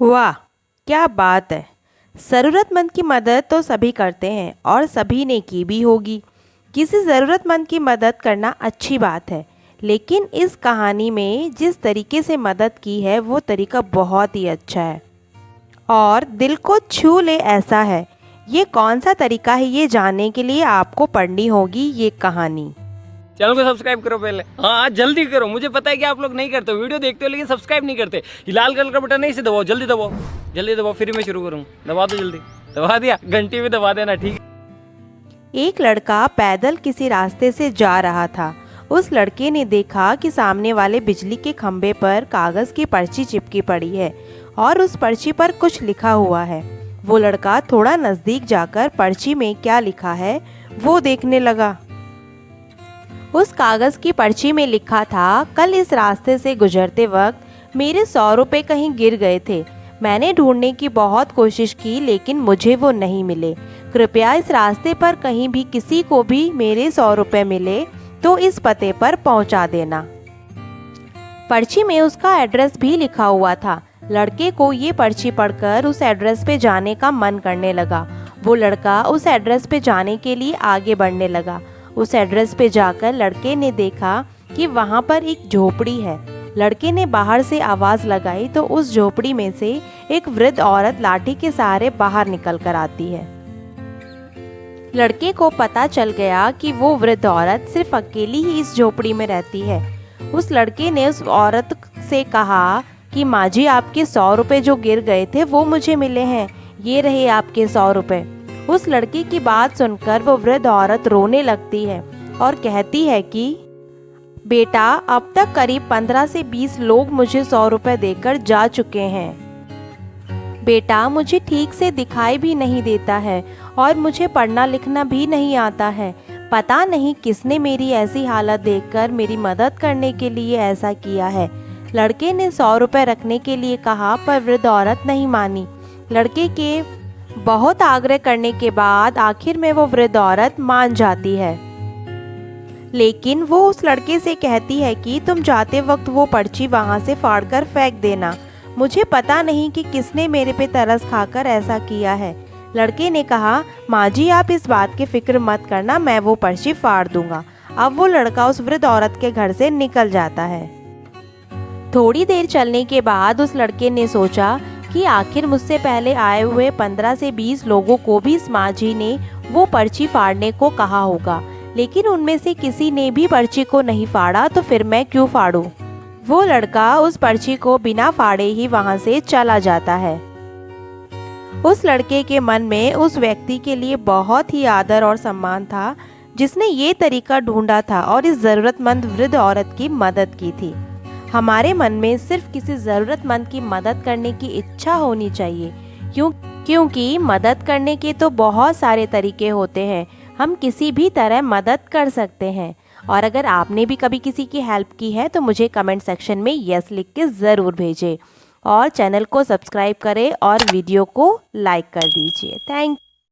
वाह, क्या बात है। ज़रूरतमंद की मदद तो सभी करते हैं और सभी ने की भी होगी। किसी ज़रूरतमंद की मदद करना अच्छी बात है, लेकिन इस कहानी में जिस तरीके से मदद की है वो तरीका बहुत ही अच्छा है और दिल को छू ले ऐसा है। ये कौन सा तरीका है, ये जानने के लिए आपको पढ़नी होगी ये कहानी। चैनल को सब्सक्राइब करो पहले। हाँ जल्दी करो, मुझे पता है कि आप लोग नहीं करते हो, वीडियो देखते हो लेकिन सब्सक्राइब नहीं करते। ये लाल कलर का बटन है, इसे दबाओ, जल्दी दबाओ, जल्दी दबाओ, फिर मैं शुरू करूँ। दबा दो जल्दी, दबा दिया, घंटी भी दबा देना, ठीक है। एक लड़का पैदल किसी रास्ते से जा रहा था। उस लड़के ने देखा कि सामने वाले बिजली के खंभे पर कागज़ की पर्ची चिपकी पड़ी है और उस पर्ची पर कुछ लिखा हुआ है। वो लड़का थोड़ा नज़दीक जाकर पर्ची में क्या लिखा है वो देखने लगा। उस कागज़ की पर्ची में लिखा था, कल इस रास्ते से गुजरते वक्त मेरे 100 रुपये कहीं गिर गए थे। मैंने ढूंढने की बहुत कोशिश की लेकिन मुझे वो नहीं मिले। कृपया इस रास्ते पर कहीं भी किसी को भी मेरे 100 रुपये मिले तो इस पते पर पहुंचा देना। पर्ची में उसका एड्रेस भी लिखा हुआ था। लड़के को ये पर्ची पढ़कर उस एड्रेस पे जाने का मन करने लगा। वो लड़का उस एड्रेस पे जाने के लिए आगे बढ़ने लगा। उस एड्रेस पे जाकर लड़के ने देखा कि वहाँ पर एक झोपड़ी है। लड़के ने बाहर से आवाज़ लगाई तो उस झोपड़ी में से एक वृद्ध औरत लाठी के सहारे बाहर निकल कर आती है। लड़के को पता चल गया कि वो वृद्ध औरत सिर्फ अकेली ही इस झोपड़ी में रहती है। उस लड़के ने उस औरत से कहा कि माँ जी, आपके 100 रुपये जो गिर गए थे वो मुझे मिले हैं, ये रहे आपके 100 रुपये। उस लड़के की बात सुनकर वो वृद्ध औरत रोने लगती है और कहती है कि बेटा, अब तक करीब 15 से 20 लोग मुझे 100 रुपये देकर जा चुके हैं। बेटा, मुझे ठीक से दिखाई भी नहीं देता है और मुझे पढ़ना लिखना भी नहीं आता है। पता नहीं किसने मेरी ऐसी हालत देखकर मेरी मदद करने के लिए ऐसा किया है। लड़के ने 100 रुपये रखने के लिए कहा पर वृद्ध औरत नहीं मानी। लड़के के बहुत आग्रह करने के बाद आखिर में वो वृद्ध औरत मान जाती है, लेकिन वो उस लड़के से कहती है कि तुम जाते वक्त वो पर्ची वहाँ से फाड़कर फेंक देना। मुझे पता नहीं कि किसने मेरे पे तरस खाकर ऐसा किया है। लड़के ने कहा, माँ जी, आप इस बात की फिक्र मत करना, मैं वो पर्ची फाड़ दूंगा। अब वो लड़का उस वृद्ध औरत के घर से निकल जाता है। थोड़ी देर चलने के बाद उस लड़के ने सोचा कि आखिर मुझसे पहले आए हुए 15 से 20 लोगों को भी इस माँ जी ने वो पर्ची फाड़ने को कहा होगा, लेकिन उनमें से किसी ने भी पर्ची को नहीं फाड़ा, तो फिर मैं क्यों फाड़ूं? वो लड़का उस पर्ची को बिना फाड़े ही वहां से चला जाता है। उस लड़के के मन में उस व्यक्ति के लिए बहुत ही आदर और सम्मान था जिसने ये तरीका ढूंढा था और इस ज़रूरतमंद वृद्ध औरत की मदद की थी। हमारे मन में सिर्फ किसी ज़रूरतमंद की मदद करने की इच्छा होनी चाहिए, क्योंकि मदद करने के तो बहुत सारे तरीके होते हैं। हम किसी भी तरह मदद कर सकते हैं। और अगर आपने भी कभी किसी की हेल्प की है तो मुझे कमेंट सेक्शन में यस लिख के ज़रूर भेजें और चैनल को सब्सक्राइब करें और वीडियो को लाइक कर दीजिए। थैंक